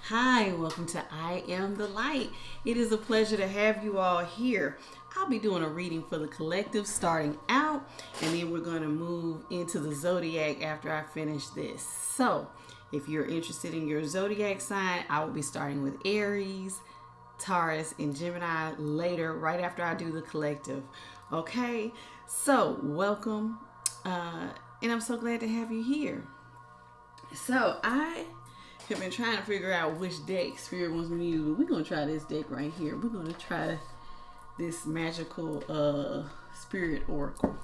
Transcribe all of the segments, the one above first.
Hi, welcome to I Am the Light. It is a pleasure to have you all here. I'll be doing a reading for the collective starting out, and then we're going to move into the zodiac after I finish this. So, if you're interested in your zodiac sign, I will be starting with Aries, Taurus, and Gemini later, right after I do the collective. Okay, so welcome, and I'm so glad to have you here. So, I have been trying to figure out which deck Spirit wants me to use. We're going to try this deck right here. We're going to try this magical Spirit Oracle.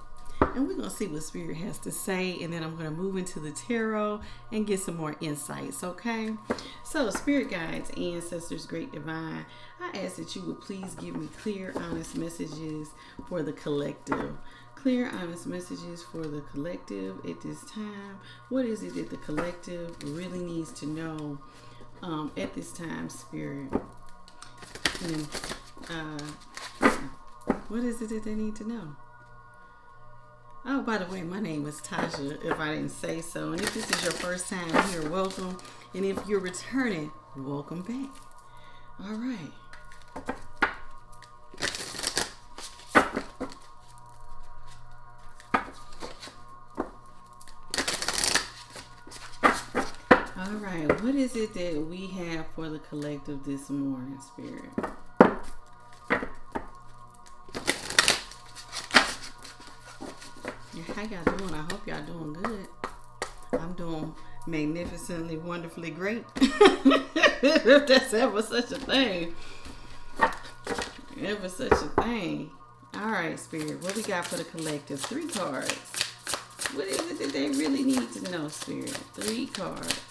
And we're going to see what Spirit has to say. And then I'm going to move into the tarot and get some more insights, okay? So, Spirit Guides, Ancestors, Great Divine, I ask that you would please give me clear, honest messages for the collective. Clear, honest messages for the collective at this time. What is it that the collective really needs to know at this time, Spirit? And what is it that they need to know? Oh, by the way, my name is Tasha, if I didn't say so. And if this is your first time here, welcome. And if you're returning, welcome back. All right. All right, what is it that we have for the collective this morning, Spirit? How y'all doing? I hope y'all doing good. I'm doing magnificently, wonderfully great. If that's ever such a thing. Ever such a thing. All right, Spirit, what we got for the collective? 3 cards. What is it that they really need to know, Spirit? 3 cards.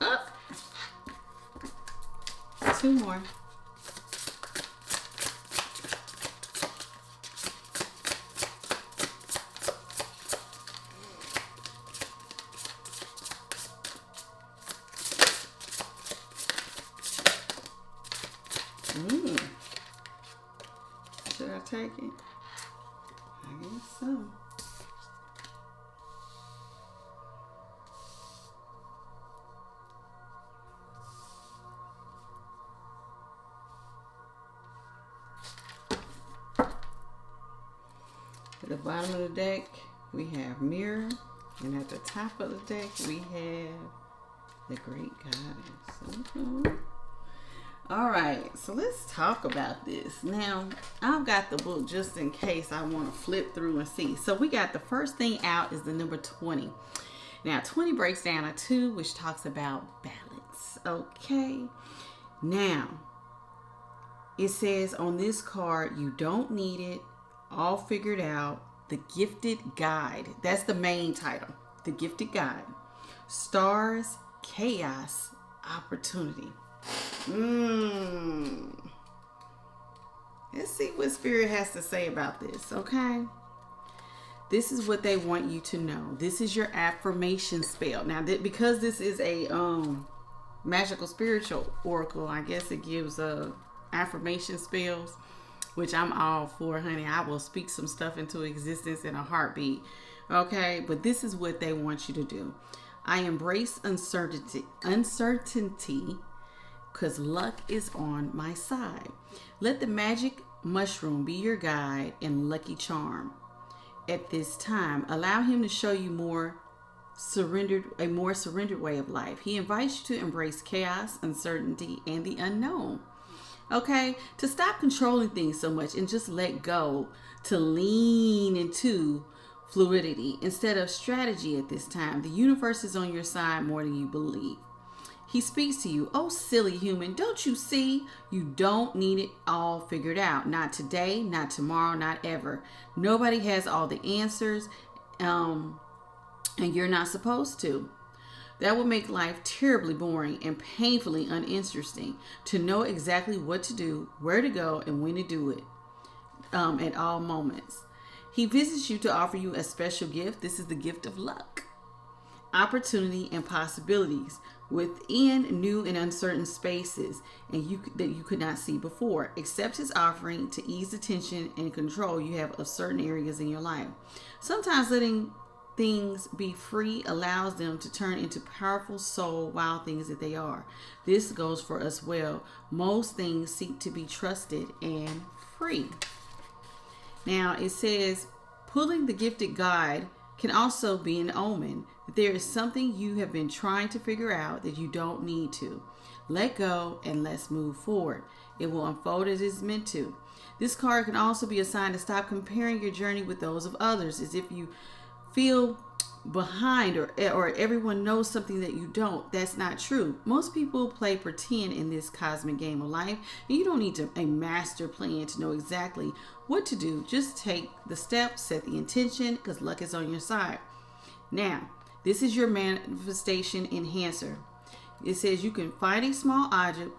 Up. 2 more. Should I take it? I guess so. At the bottom of the deck, we have Mirror. And at the top of the deck, we have the Great Goddess. All right, so let's talk about this. Now, I've got the book just in case I want to flip through and see. So we got the first thing out is the number 20. Now, 20 breaks down to 2, which talks about balance. Okay. Now, it says on this card, you don't need it, all figured out, the Gifted Guide. That's the main title, the Gifted Guide. Stars, Chaos, Opportunity. Let's see what Spirit has to say about this, okay? This is what they want you to know. This is your affirmation spell. Now, because this is a magical spiritual oracle, I guess it gives affirmation spells, which I'm all for, honey. I will speak some stuff into existence in a heartbeat, okay? But this is what they want you to do. I embrace uncertainty, because luck is on my side. Let the magic mushroom be your guide and lucky charm. At this time, allow him to show you a more surrendered way of life. He invites you to embrace chaos, uncertainty, and the unknown. Okay? To stop controlling things so much and just let go, to lean into fluidity instead of strategy at this time. The universe is on your side more than you believe. He speaks to you. Oh, silly human, don't you see? You don't need it all figured out. Not today, not tomorrow, not ever. Nobody has all the answers, and you're not supposed to. That would make life terribly boring and painfully uninteresting to know exactly what to do, where to go, and when to do it at all moments. He visits you to offer you a special gift. This is the gift of luck, opportunity, and possibilities. within new and uncertain spaces that you could not see before. Accept his offering to ease the tension and control you have of certain areas in your life. Sometimes letting things be free allows them to turn into powerful soul wild things that they are. This goes for us well. Most things seek to be trusted and free. Now it says, pulling the gifted guide can also be an omen that there is something you have been trying to figure out that you don't need to. Let go and let's move forward. It will unfold as it's meant to. This card can also be a sign to stop comparing your journey with those of others, as if you feel behind or everyone knows something that you don't. That's not true. Most people play pretend in this cosmic game of life, and you don't need a master plan to know exactly what to do. Just take the steps, set the intention, because luck is on your side. Now, this is your manifestation enhancer. It says you can find a small object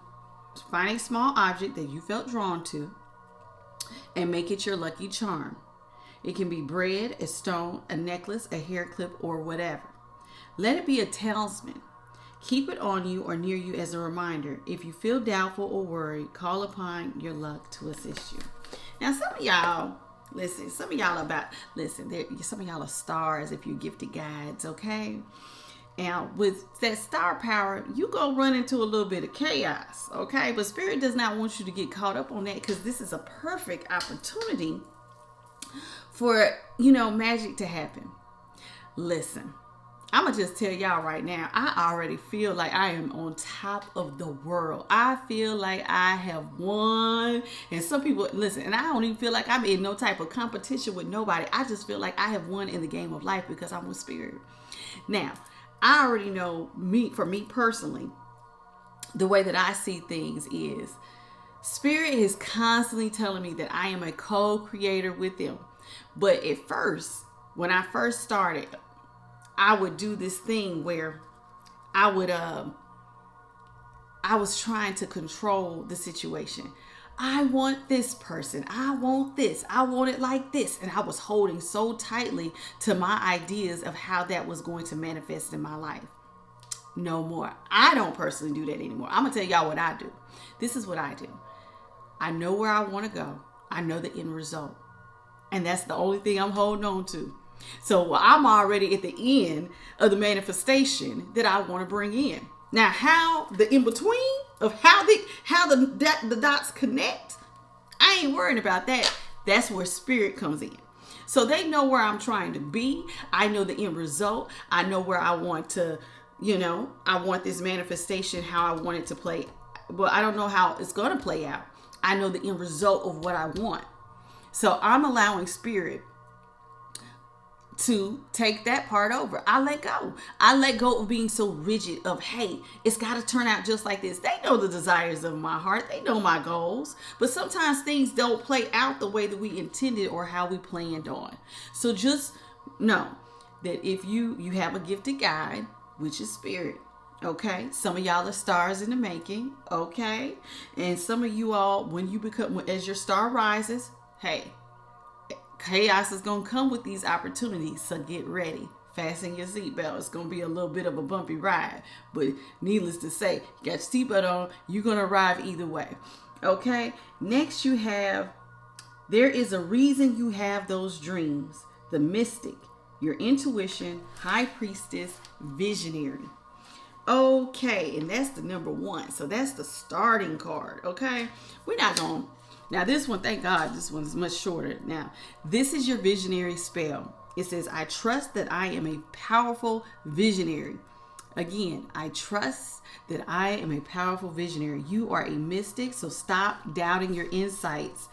that you felt drawn to and make it your lucky charm. It can be bread, a stone, a necklace, a hair clip, or whatever. Let it be a talisman. Keep it on you or near you as a reminder. If you feel doubtful or worried, call upon your luck to assist you. Now, some of y'all are stars if you're gifted guides, okay? Now, with that star power, you go run into a little bit of chaos, okay? But Spirit does not want you to get caught up on that, because this is a perfect opportunity for, magic to happen. Listen, I'm going to just tell y'all right now, I already feel like I am on top of the world. I feel like I have won. And some people, listen, and I don't even feel like I'm in no type of competition with nobody. I just feel like I have won in the game of life because I'm with Spirit. Now, I already know for me personally, the way that I see things is Spirit is constantly telling me that I am a co-creator with them. But at first, when I first started, I would do this thing where I was trying to control the situation. I want this person. I want this. I want it like this. And I was holding so tightly to my ideas of how that was going to manifest in my life. No more. I don't personally do that anymore. I'm going to tell y'all what I do. This is what I do. I know where I want to go. I know the end result. And that's the only thing I'm holding on to. So I'm already at the end of the manifestation that I want to bring in. Now, how the in-between of how the dots connect, I ain't worrying about that. That's where Spirit comes in. So they know where I'm trying to be. I know the end result. I know where I want to, I want this manifestation, how I want it to play. But I don't know how it's going to play out. I know the end result of what I want. So I'm allowing Spirit to take that part over. I let go. I let go of being so rigid of, hey, it's got to turn out just like this. They know the desires of my heart. They know my goals. But sometimes things don't play out the way that we intended or how we planned on. So just know that if you have a gifted guide, which is Spirit, okay? Some of y'all are stars in the making, okay? And some of you all, as your star rises, hey, chaos is going to come with these opportunities, so get ready. Fasten your seatbelt. It's going to be a little bit of a bumpy ride, but needless to say, you got your seatbelt on, you're going to arrive either way. Okay? Next you have, there is a reason you have those dreams. The mystic, your intuition, high priestess, visionary. Okay, and that's the number 1. So that's the starting card, okay? We're not going to. Now this one, thank God, this one's much shorter. Now, this is your visionary spell. It says, I trust that I am a powerful visionary. Again, I trust that I am a powerful visionary. You are a mystic, so stop doubting your insights,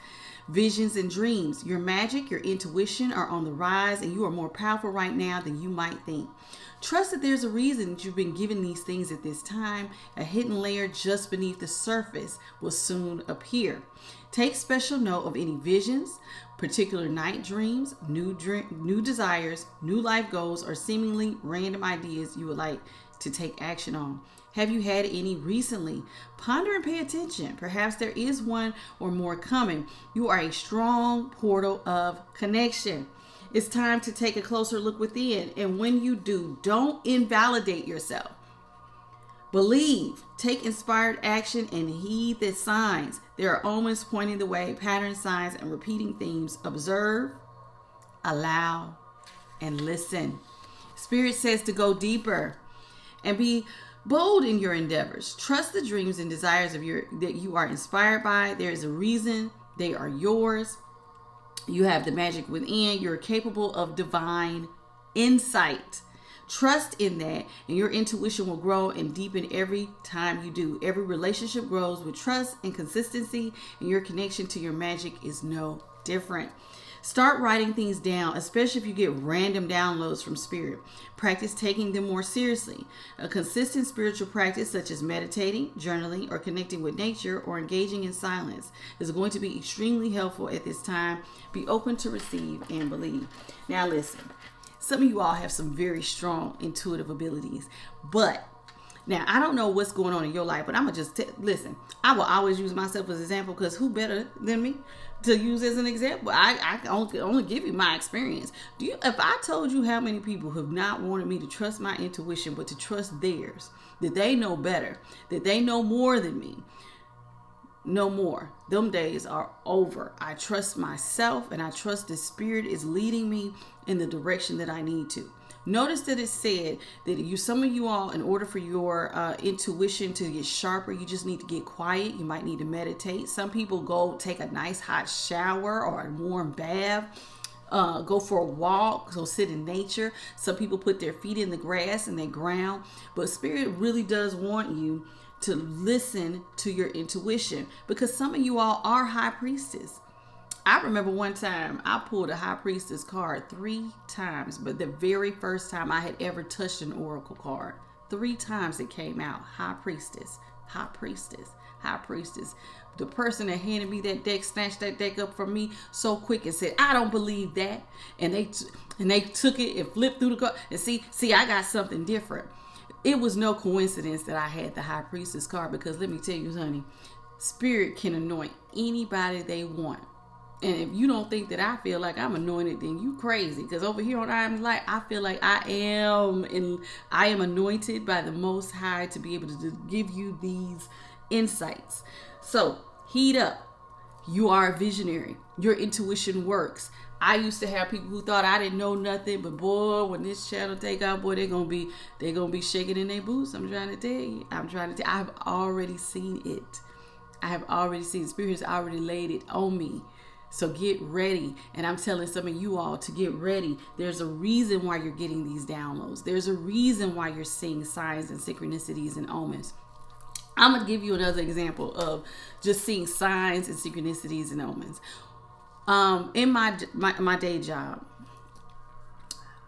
visions, and dreams. Your magic, your intuition are on the rise, and you are more powerful right now than you might think. Trust that there's a reason that you've been given these things at this time. A hidden layer just beneath the surface will soon appear. Take special note of any visions, particular night dreams, new desires, new life goals, or seemingly random ideas you would like to take action on. Have you had any recently? Ponder and pay attention. Perhaps there is one or more coming. You are a strong portal of connection. It's time to take a closer look within. And when you do, don't invalidate yourself. Believe, take inspired action, and heed the signs. There are omens pointing the way, pattern signs, and repeating themes. Observe, allow, and listen. Spirit says to go deeper and be bold in your endeavors. Trust the dreams and desires that you are inspired by. There is a reason they are yours. You have the magic within. You're capable of divine insight. Trust in that, and your intuition will grow and deepen every time you do. Every relationship grows with trust and consistency, and your connection to your magic is no different. Start writing things down, especially if you get random downloads from spirit. Practice taking them more seriously. A consistent spiritual practice such as meditating, journaling, or connecting with nature or engaging in silence is going to be extremely helpful at this time. Be open to receive and believe. Now listen, some of you all have some very strong intuitive abilities, but now, I don't know what's going on in your life, but I'm going to just listen. I will always use myself as an example because who better than me to use as an example? I can only give you my experience. If I told you how many people have not wanted me to trust my intuition, but to trust theirs, that they know better, that they know more than me, no more. Them days are over. I trust myself, and I trust the spirit is leading me in the direction that I need to. Notice that it said that some of you all, in order for your intuition to get sharper, you just need to get quiet. You might need to meditate. Some people go take a nice hot shower or a warm bath, go for a walk, go sit in nature. Some people put their feet in the grass and they ground. But Spirit really does want you to listen to your intuition, because some of you all are high priestess. I remember one time I pulled a high priestess card 3 times, but the very first time I had ever touched an oracle card, 3 times it came out, high priestess, high priestess, high priestess. The person that handed me that deck snatched that deck up from me so quick and said, "I don't believe that," and they took it and flipped through the card and see, I got something different. It was no coincidence that I had the high priestess card, because let me tell you, honey, Spirit can anoint anybody they want. And if you don't think that I feel like I'm anointed, then you crazy. Because over here on I Am Light, I feel like I am anointed by the Most High to be able to give you these insights. So heat up. You are a visionary. Your intuition works. I used to have people who thought I didn't know nothing, but boy, when this channel take out, boy, they're gonna be shaking in their boots. I'm trying to tell you. I've already seen it. I have already seen it. Spirit has already laid it on me. So get ready. And I'm telling some of you all to get ready. There's a reason why you're getting these downloads. There's a reason why you're seeing signs and synchronicities and omens. I'm going to give you another example of just seeing signs and synchronicities and omens. In my day job,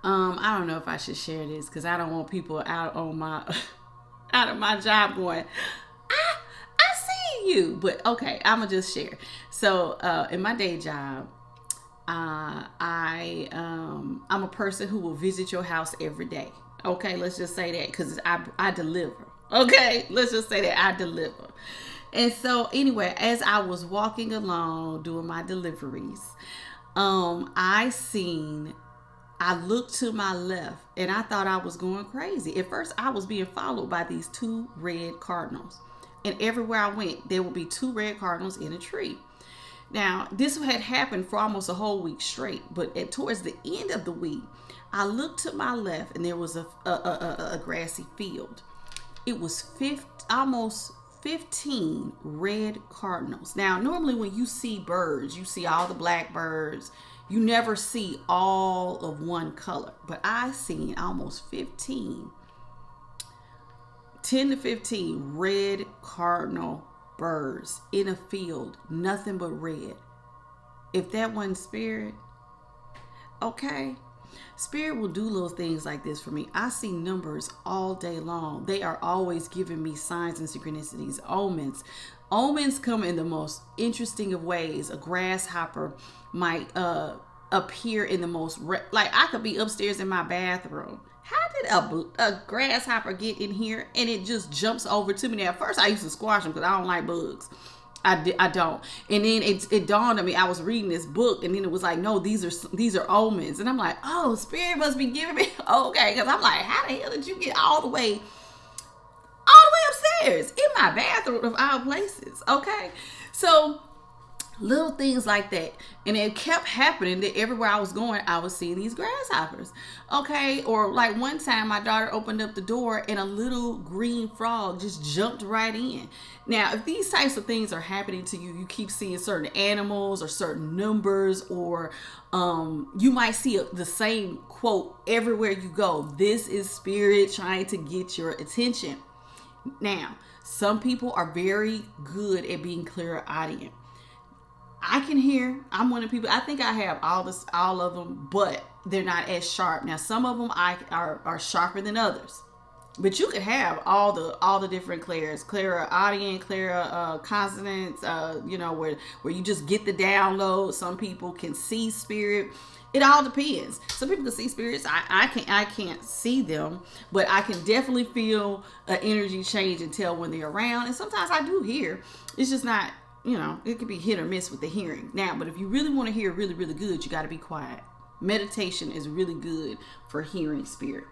I don't know if I should share this because I don't want people out of my job going, you, but okay, I'm gonna just share. So in my day job, I'm a person who will visit your house every day. Okay, let's just say that, because I deliver. Okay, let's just say that I deliver. And so anyway, as I was walking along doing my deliveries, I looked to my left and I thought I was going crazy. At first I was being followed by these 2 red cardinals. And everywhere I went, there would be 2 red cardinals in a tree. Now, this had happened for almost a whole week straight. But towards the end of the week, I looked to my left and there was a grassy field. It was almost 15 red cardinals. Now, normally when you see birds, you see all the black birds. You never see all of one color. But I seen almost 10 to 15 red cardinal birds in a field, nothing but red. If that wasn't Spirit, okay. Spirit will do little things like this for me. I see numbers all day long. They are always giving me signs and synchronicities, omens. Omens come in the most interesting of ways. A grasshopper might appear in the most, like I could be upstairs in my bathroom. How did a grasshopper get in here and it just jumps over to me? Now, at first I used to squash them because I don't like bugs. I don't. And then it dawned on me, I was reading this book and then it was like, no, these are omens. And I'm like, oh, Spirit must be giving me, okay. Because I'm like, how the hell did you get all the way stairs in my bathroom of all places. Okay. So little things like that, and it kept happening that everywhere I was going I was seeing these grasshoppers. Okay. Or like one time my daughter opened up the door and a little green frog just jumped right in. Now if these types of things are happening to you, you keep seeing certain animals or certain numbers, or you might see the same quote everywhere you go. This is spirit trying to get your attention. Now some people are very good at being clairaudient. I can hear. I'm one of the people. I think I have all of them, but they're not as sharp. Now, some of them are sharper than others. But you could have all the different clairs, clairaudient, consonants. Where you just get the download. Some people can see spirit. It all depends. Some people can see spirits. I can't see them, but I can definitely feel an energy change and tell when they're around. And sometimes I do hear. It's just not. It could be hit or miss with the hearing. Now, but if you really want to hear really, really good, you got to be quiet. Meditation is really good for hearing spirit.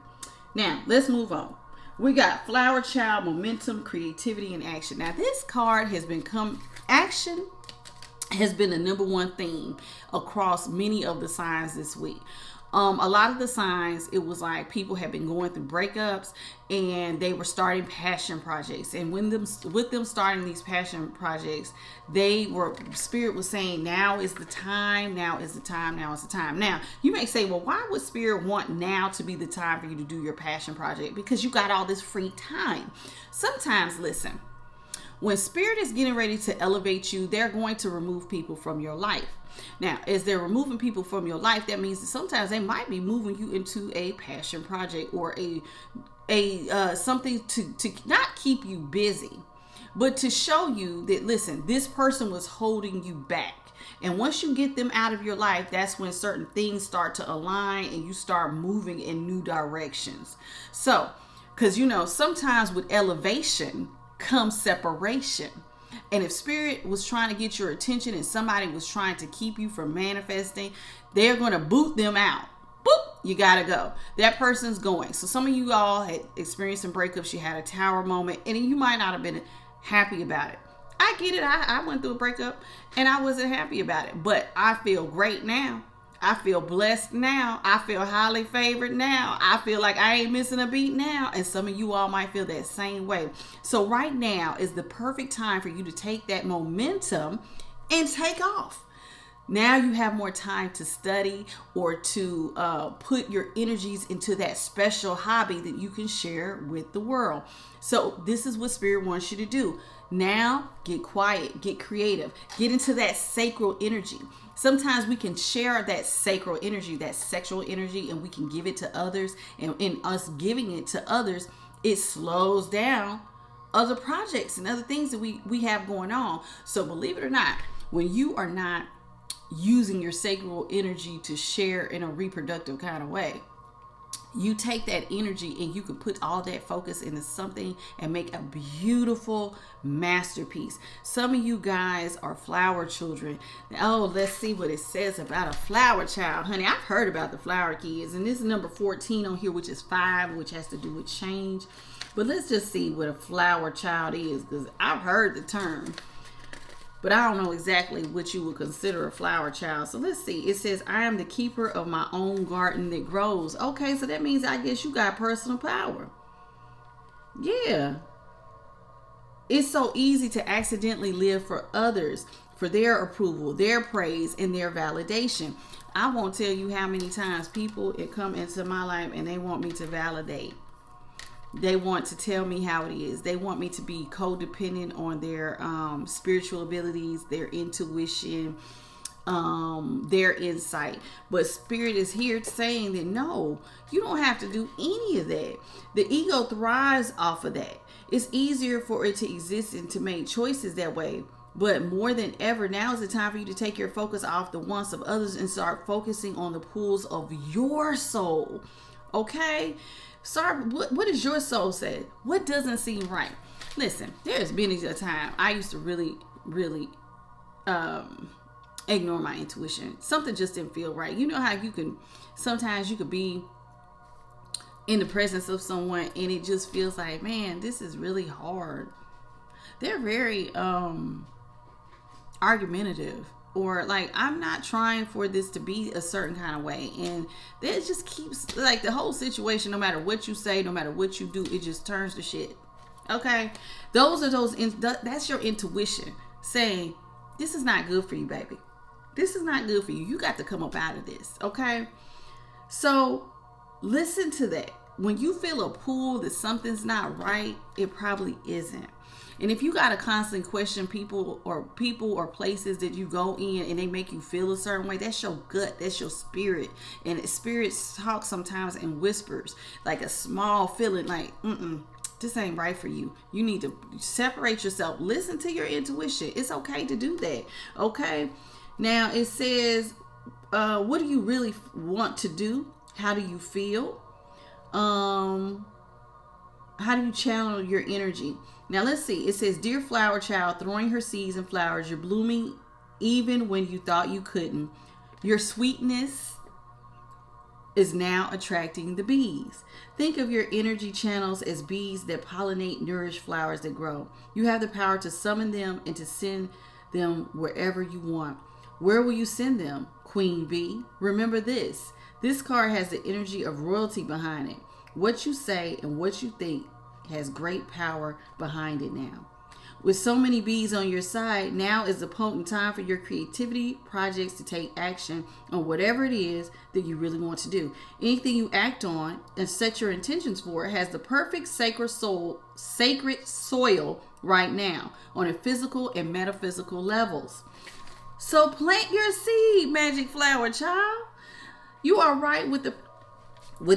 Now, let's move on. We got Flower Child, Momentum, Creativity, and Action. Now, this card has action has been the number one theme across many of the signs this week. A lot of the signs, it was like people have been going through breakups and they were starting passion projects. And with them starting these passion projects, Spirit was saying, now is the time, now is the time, now is the time. Now, you may say, well, why would Spirit want now to be the time for you to do your passion project? Because you got all this free time. Sometimes, listen, when Spirit is getting ready to elevate you, they're going to remove people from your life. Now, as they're removing people from your life, that means that sometimes they might be moving you into a passion project or a something to not keep you busy, but to show you that, listen, this person was holding you back. And once you get them out of your life, that's when certain things start to align and you start moving in new directions. So, because, sometimes with elevation comes separation. And if Spirit was trying to get your attention and somebody was trying to keep you from manifesting, they're going to boot them out. Boop, you got to go. That person's going. So some of you all had experienced some breakups. You had a tower moment and you might not have been happy about it. I get it. I went through a breakup and I wasn't happy about it, but I feel great now. I feel blessed now. I feel highly favored now. I feel like I ain't missing a beat now. And some of you all might feel that same way. So right now is the perfect time for you to take that momentum and take off. Now you have more time to study or to put your energies into that special hobby that you can share with the world. So this is what Spirit wants you to do. Now get quiet, get creative, get into that sacral energy. Sometimes we can share that sacral energy, that sexual energy, and we can give it to others. And in us giving it to others, it slows down other projects and other things that we have going on. So believe it or not, when you are not using your sacral energy to share in a reproductive kind of way, you take that energy and you can put all that focus into something and make a beautiful masterpiece. Some of you guys are flower children. Oh, let's see what it says about a flower child. Honey, I've heard about the flower kids, and this is number 14 on here, which is 5, which has to do with change. But let's just see what a flower child is, because I've heard the term, but I don't know exactly what you would consider a flower child. So let's see. It says, I am the keeper of my own garden that grows. Okay, so that means I guess you got personal power. Yeah. It's so easy to accidentally live for others, for their approval, their praise, and their validation. I won't tell you how many times people come into my life and they want me to validate. They want to tell me how it is. They want me to be codependent on their spiritual abilities, their intuition, their insight. But Spirit is here saying that no, you don't have to do any of that. The ego thrives off of that. It's easier for it to exist and to make choices that way. But more than ever, now is the time for you to take your focus off the wants of others and start focusing on the pulls of your soul. Okay? Sorry, what does your soul say? What doesn't seem right? Listen, there's been a time I used to really ignore my intuition. Something just didn't feel right. You know how sometimes you could be in the presence of someone and it just feels like, man, this is really hard. They're very argumentative, or like, I'm not trying for this to be a certain kind of way, and it just keeps, like, the whole situation, no matter what you say, no matter what you do, it just turns to shit. Okay, that's your intuition saying, this is not good for you, baby. This is not good for you. You got to come up out of this. Okay, so listen to that. When you feel a pull that something's not right, it probably isn't. And if you got to constantly question people or places that you go in and they make you feel a certain way, that's your gut, that's your spirit. And spirits talk sometimes in whispers, like a small feeling like, this ain't right for you. You need to separate yourself. Listen to your intuition. It's okay to do that. Okay. Now it says, what do you really want to do? How do you feel? How do you channel your energy? Now let's see. It says, dear flower child, throwing her seeds and flowers, you're blooming even when you thought you couldn't. Your sweetness is now attracting the bees. Think of your energy channels as bees that pollinate, nourish flowers that grow. You have the power to summon them and to send them wherever you want. Where will you send them, Queen Bee? Remember this. This card has the energy of royalty behind it. What you say and what you think has great power behind it now. With so many bees on your side, now is the potent time for your creativity projects to take action on whatever it is that you really want to do. Anything you act on and set your intentions for has the perfect sacred soil right now on a physical and metaphysical levels. So plant your seed, magic flower child. You are right with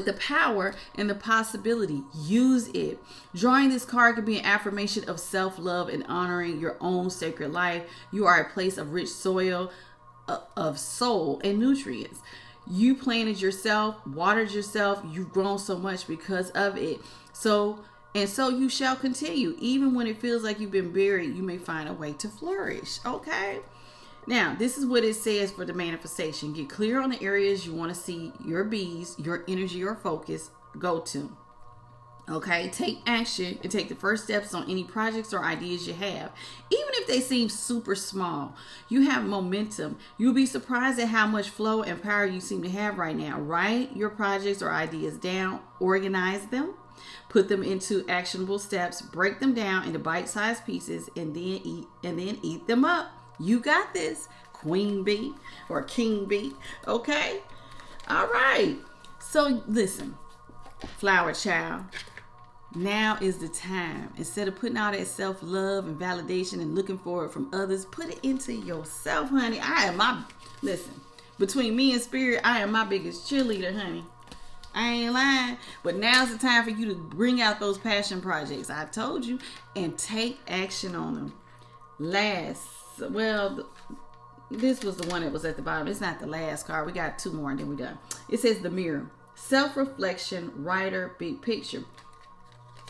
the power and the possibility. Use it. Drawing this card can be an affirmation of self-love and honoring your own sacred life. You are a place of rich soil of soul and nutrients. You planted yourself, watered yourself. You've grown so much because of it. So you shall continue. Even when it feels like you've been buried, you may find a way to flourish. Okay? Now, this is what it says for the manifestation. Get clear on the areas you want to see your bees, your energy or focus go to. Okay, take action and take the first steps on any projects or ideas you have. Even if they seem super small, you have momentum. You'll be surprised at how much flow and power you seem to have right now. Write your projects or ideas down, organize them, put them into actionable steps, break them down into bite-sized pieces, and then eat them up. You got this, Queen Bee or King Bee. Okay? All right. So listen, flower child, now is the time. Instead of putting all that self-love and validation and looking for it from others, put it into yourself, honey. Listen, between me and spirit, I am my biggest cheerleader, honey. I ain't lying. But now's the time for you to bring out those passion projects. I told you. And take action on them. This was the one that was at the bottom. It's not the last card. We got two more and then we're done. It says the mirror. Self-reflection, writer, big picture.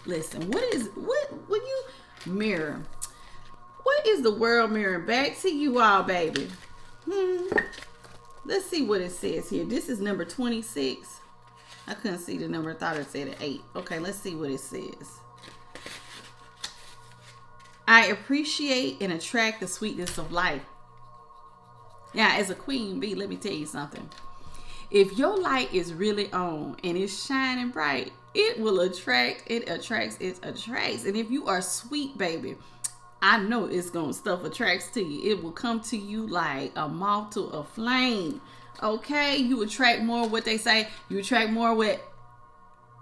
Listen, what when you mirror? What is the world mirroring back to you all, baby? Let's see what it says here. This is number 26. I couldn't see the number. I thought it said 8. Okay, let's see what it says. I appreciate and attract the sweetness of life. Now, as a queen bee, let me tell you something. If your light is really on and it's shining bright, it will attract. It attracts. And if you are sweet, baby, I know stuff attracts to you. It will come to you like a moth to a flame. Okay? You attract more, what they say, you attract more with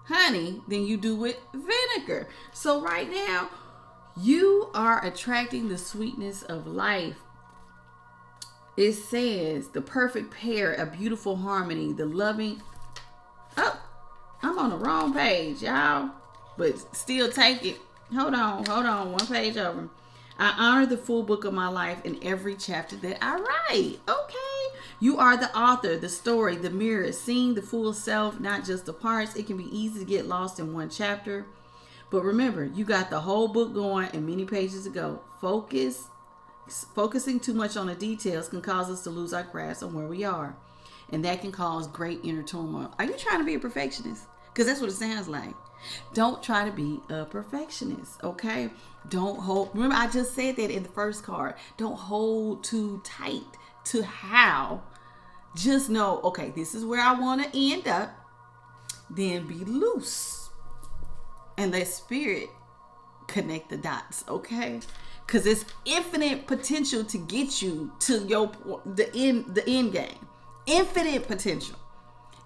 honey than you do with vinegar. So right now, you are attracting the sweetness of life. It says the perfect pair, a beautiful harmony, the loving. Oh, I'm on the wrong page, y'all. But still take it. Hold on. One page over. I honor the full book of my life in every chapter that I write. Okay. You are the author, the story, the mirror, seeing the full self, not just the parts. It can be easy to get lost in one chapter. But remember, you got the whole book going and many pages to go. Focusing too much on the details can cause us to lose our grasp on where we are. And that can cause great inner turmoil. Are you trying to be a perfectionist? Because that's what it sounds like. Don't try to be a perfectionist, okay? Don't hold. Remember, I just said that in the first card. Don't hold too tight to how. Just know, okay, this is where I want to end up. Then be loose and let spirit connect the dots, okay? Because it's infinite potential to get you to the end game. Infinite potential.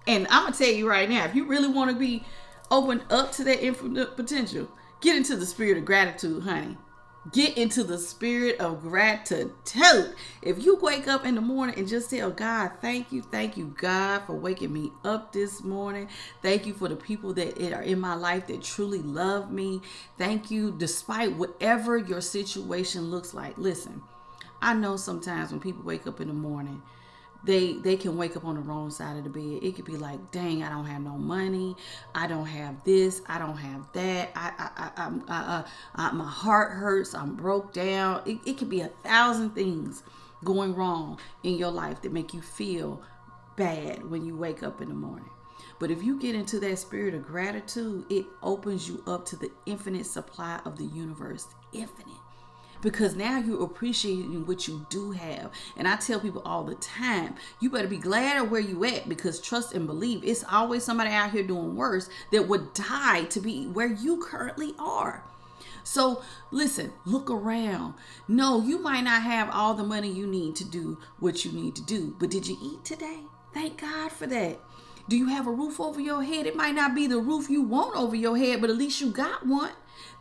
And I'm gonna tell you right now, if you really want to be opened up to that infinite potential, get into the spirit of gratitude, honey. Get into the spirit of gratitude. If you wake up in the morning and just tell God, thank you, God, for waking me up this morning. Thank you for the people that are in my life that truly love me. Thank you, despite whatever your situation looks like. Listen, I know sometimes when people wake up in the morning, they can wake up on the wrong side of the bed. It could be like, dang, I don't have no money. I don't have this. I don't have that. My heart hurts. I'm broke down. It could be 1,000 things going wrong in your life that make you feel bad when you wake up in the morning. But if you get into that spirit of gratitude, it opens you up to the infinite supply of the universe. Infinite. Because now you're appreciating what you do have. And I tell people all the time, you better be glad of where you at, because trust and believe, it's always somebody out here doing worse that would die to be where you currently are. So listen, look around. No, you might not have all the money you need to do what you need to do, but did you eat today? Thank God for that. Do you have a roof over your head? It might not be the roof you want over your head, but at least you got one.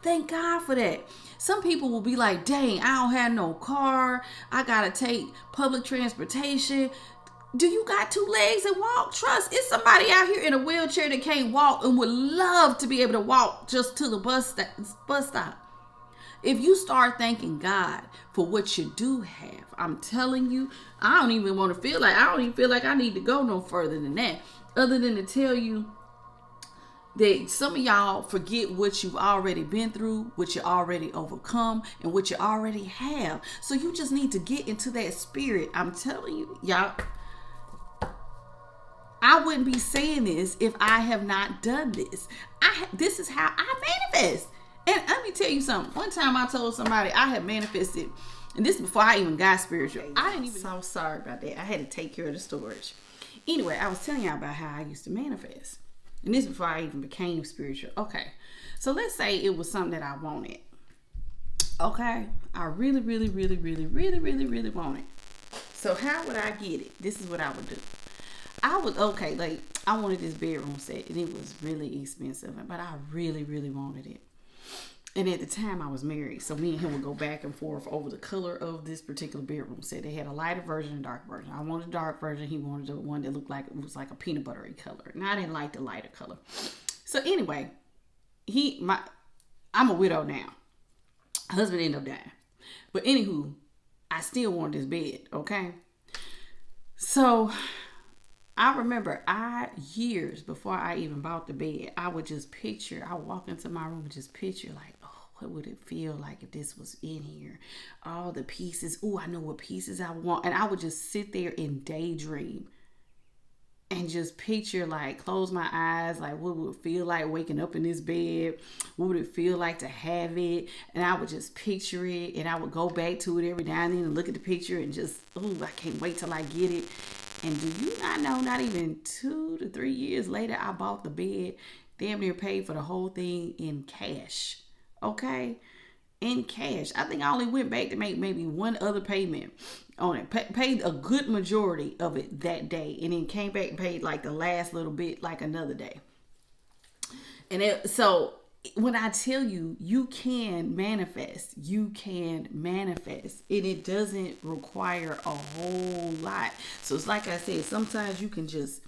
Thank God for that. Some people will be like, dang, I don't have no car. I got to take public transportation. Do you got 2 legs and walk? Trust, it's somebody out here in a wheelchair that can't walk and would love to be able to walk just to the bus stop. If you start thanking God for what you do have, I'm telling you, I don't even feel like I need to go no further than that, other than to tell you that some of y'all forget what you've already been through, what you already overcome, and what you already have. So you just need to get into that spirit. I'm telling you, y'all, I wouldn't be saying this if I have not done this. This is how I manifest. And let me tell you something. One time I told somebody I had manifested, and this before I even got spiritual. So sorry about that. I had to take care of the storage. Anyway, I was telling y'all about how I used to manifest. And this before I even became spiritual. Okay. So let's say it was something that I wanted. Okay. I really wanted. So how would I get it? This is what I would do. I wanted this bedroom set, and it was really expensive, but I really wanted it. And at the time I was married, so me and him would go back and forth over the color of this particular bedroom set. They had a lighter version and a dark version. I wanted a dark version. He wanted the one that looked like it was like a peanut buttery color. And I didn't like the lighter color. So anyway, I'm a widow now. Husband ended up dying. But anywho, I still wanted this bed, okay? So I remember years before I even bought the bed, I would walk into my room and just picture like, what would it feel like if this was in here? All the pieces. Oh, I know what pieces I want. And I would just sit there and daydream and just picture, like, close my eyes, like what would it feel like waking up in this bed? What would it feel like to have it? And I would just picture it, and I would go back to it every now and then and look at the picture and just, I can't wait till I get it. And do you not know, not even 2 to 3 years later, I bought the bed, damn near paid for the whole thing in cash. Okay? In cash. I think I only went back to make maybe one other payment on it. Paid a good majority of it that day. And then came back and paid like the last little bit like another day. And so when I tell you, you can manifest. And it doesn't require a whole lot. So it's like I said, sometimes you can just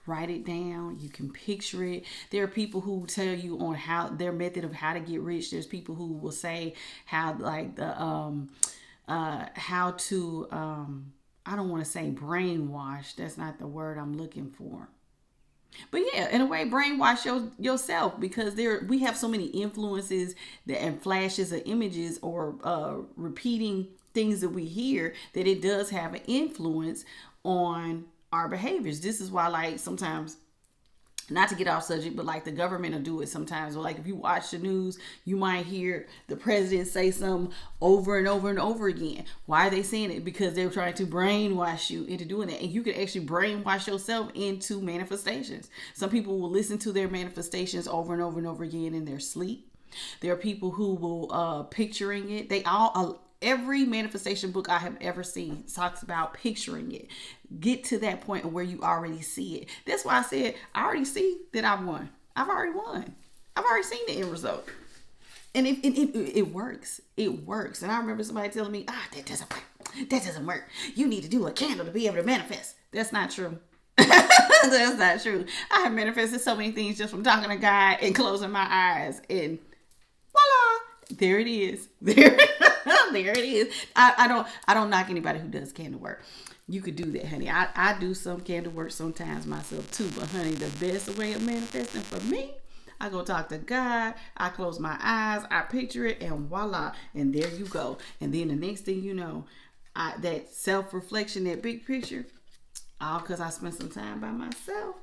write it down. You can picture it. There are people who tell you on how their method of how to get rich. There's people who will say how, like, the how to I don't want to say brainwash. That's not the word I'm looking for. But yeah, in a way, brainwash yourself, because we have so many influences and flashes of images or repeating things that we hear that it does have an influence on our behaviors. This is why, like, sometimes not to get off subject, but like the government will do it sometimes. Or like if you watch the news, you might hear the president say something over and over and over again. Why are they saying it? Because they're trying to brainwash you into doing that. And you can actually brainwash yourself into manifestations. Some people will listen to their manifestations over and over and over again in their sleep. There are people who will picturing it. They all every manifestation book I have ever seen talks about picturing it. Get to that point where you already see it. That's why I said I already see that I've won. I've already won. I've already seen the end result. And it works. It works. And I remember somebody telling me, that doesn't work. That doesn't work. You need to do a candle to be able to manifest. That's not true. That's not true. I have manifested so many things just from talking to God and closing my eyes, and voila, there it is. There it is. I don't knock anybody who does candle work. You could do that, honey. I do some candle work sometimes myself too. But honey, the best way of manifesting for me, I go talk to God. I close my eyes. I picture it, and voila, and there you go. And then the next thing you know, that self-reflection, that big picture, all because I spent some time by myself.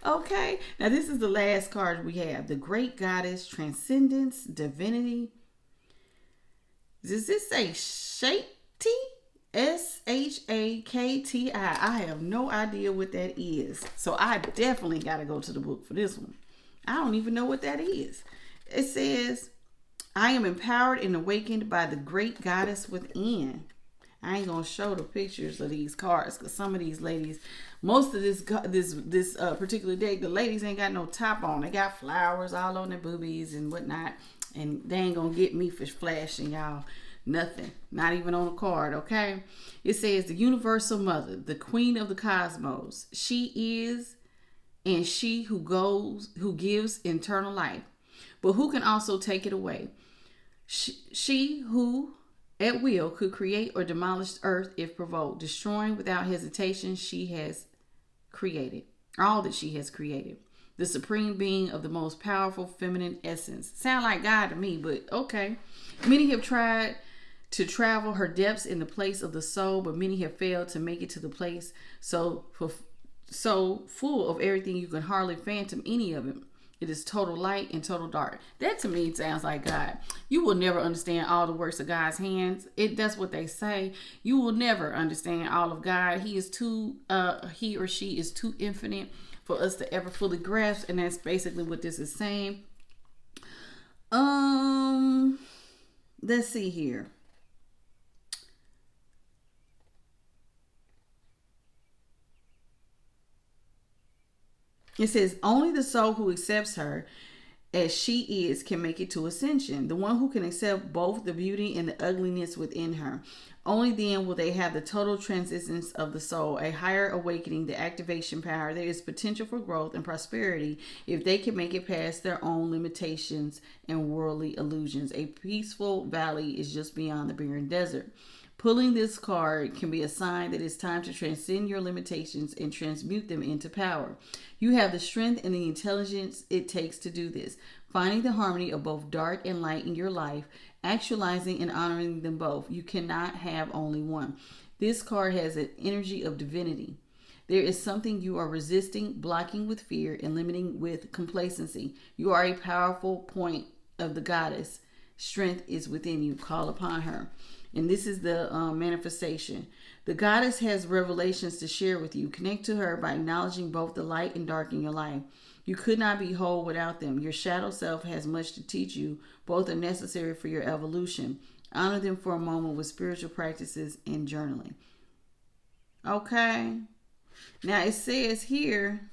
Okay, now this is the last card we have. The Great Goddess, Transcendence, Divinity. Does this say Shakti? Shakti. I have no idea what that is. So I definitely got to go to the book for this one. I don't even know what that is. It says, I am empowered and awakened by the great goddess within. I ain't going to show the pictures of these cards because some of these ladies, most of this particular deck, the ladies ain't got no top on. They got flowers all on their boobies and whatnot. And they ain't going to get me for flashing y'all nothing. Not even on a card, okay? It says the universal mother, the queen of the cosmos. She is, and she who gives eternal life. But who can also take it away? She who at will could create or demolish earth if provoked, destroying without hesitation she has created. All that she has created. The supreme being of the most powerful feminine essence. Sound like God to me, but okay. Many have tried to travel her depths in the place of the soul, but many have failed to make it to the place so full of everything you can hardly fathom any of it. It is total light and total dark. That to me sounds like God. You will never understand all the works of God's hands. That's what they say. You will never understand all of God. He or she is too infinite for us to ever fully grasp, and that's basically what this is saying. Let's see here. It says, only the soul who accepts her as she is can make it to ascension. The one who can accept both the beauty and the ugliness within her. Only then will they have the total transcendence of the soul, a higher awakening, the activation power. There is potential for growth and prosperity if they can make it past their own limitations and worldly illusions. A peaceful valley is just beyond the barren desert. Pulling this card can be a sign that it's time to transcend your limitations and transmute them into power. You have the strength and the intelligence it takes to do this. Finding the harmony of both dark and light in your life, actualizing and honoring them both. You cannot have only one. This card has an energy of divinity. There is something you are resisting, blocking with fear, and limiting with complacency. You are a powerful point of the goddess. Strength is within you. Call upon her. And this is the manifestation. The goddess has revelations to share with you. Connect to her by acknowledging both the light and dark in your life. You could not be whole without them. Your shadow self has much to teach you. Both are necessary for your evolution. Honor them for a moment with spiritual practices and journaling. Okay. Now it says here,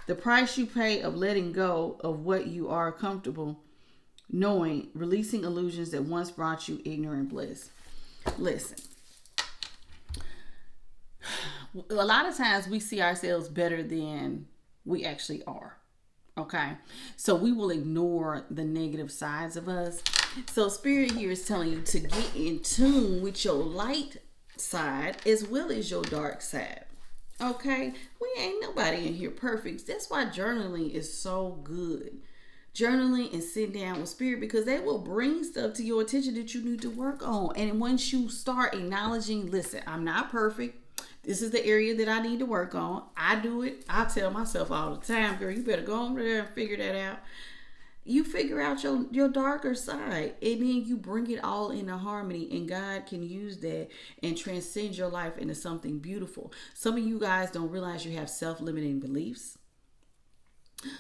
the price you pay of letting go of what you are comfortable knowing, releasing illusions that once brought you ignorant bliss. Listen, a lot of times we see ourselves better than we actually are. Okay, so we will ignore the negative sides of us. So Spirit here is telling you to get in tune with your light side as well as your dark side. Okay, we ain't nobody in here perfect. That's why journaling is so good. Journaling and sitting down with Spirit, because they will bring stuff to your attention that you need to work on. And once you start acknowledging, listen, I'm not perfect. This is the area that I need to work on. I do it. I tell myself all the time, girl, you better go over there and figure that out. You figure out your darker side, and then you bring it all into harmony, and God can use that and transcend your life into something beautiful. Some of you guys don't realize you have self-limiting beliefs.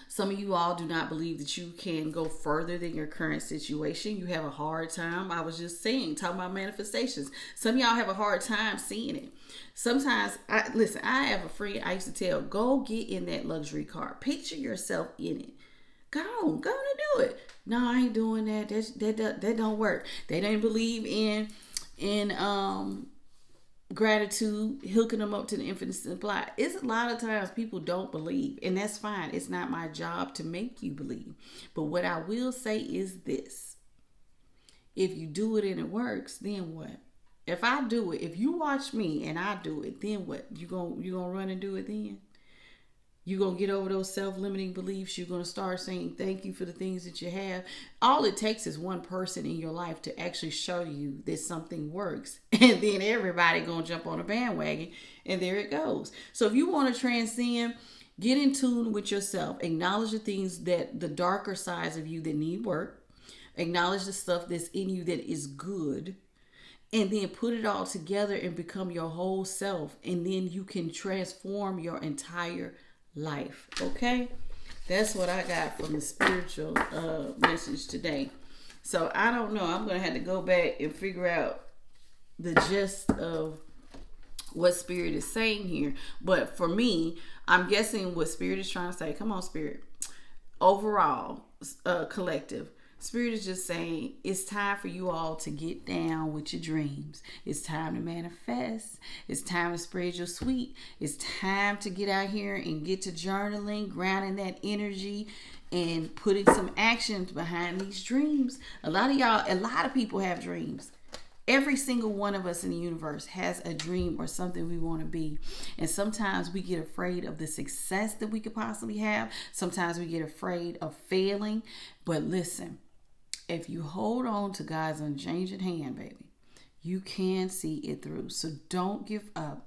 Some of you all do not believe that you can go further than your current situation. You have a hard time. I was just saying, talking about manifestations. Some of y'all have a hard time seeing it. Sometimes, I have a friend I used to tell, go get in that luxury car. Picture yourself in it. Go on and do it. No, I ain't doing that. That don't work. They didn't believe in gratitude, hooking them up to the infinite supply. It's a lot of times people don't believe, and that's fine. It's not my job to make you believe. But what I will say is this: if you do it and it works, then what? If I do it, if you watch me and I do it, then what? You gonna run and do it then? You're going to get over those self-limiting beliefs. You're going to start saying thank you for the things that you have. All it takes is one person in your life to actually show you that something works. And then everybody going to jump on a bandwagon. And there it goes. So if you want to transcend, get in tune with yourself. Acknowledge the things that the darker sides of you that need work. Acknowledge the stuff that's in you that is good. And then put it all together and become your whole self. And then you can transform your entire life. Okay, that's what I got from the spiritual message today. So I don't know, I'm gonna have to go back and figure out the gist of what Spirit is saying here. But for me, I'm guessing what Spirit is trying to say. Come on, Spirit. Overall, collective, Spirit is just saying it's time for you all to get down with your dreams. It's time to manifest. It's time to spread your sweet. It's time to get out here and get to journaling, grounding that energy, and putting some actions behind these dreams. A lot of people have dreams. Every single one of us in the universe has a dream or something we want to be. And sometimes we get afraid of the success that we could possibly have. Sometimes we get afraid of failing. But listen, if you hold on to God's unchanging hand, baby, you can see it through. So don't give up.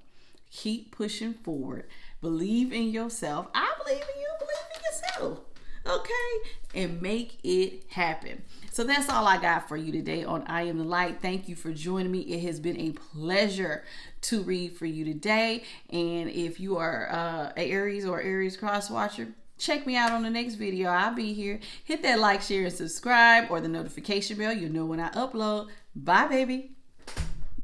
Keep pushing forward. Believe in yourself. I believe in you. Believe in yourself. Okay? And make it happen. So that's all I got for you today on I Am the Light. Thank you for joining me. It has been a pleasure to read for you today. And if you are an Aries or Aries cross watcher, check me out on the next video. I'll be here. Hit that like, share, and subscribe, or the notification bell. You'll know when I upload. Bye, baby.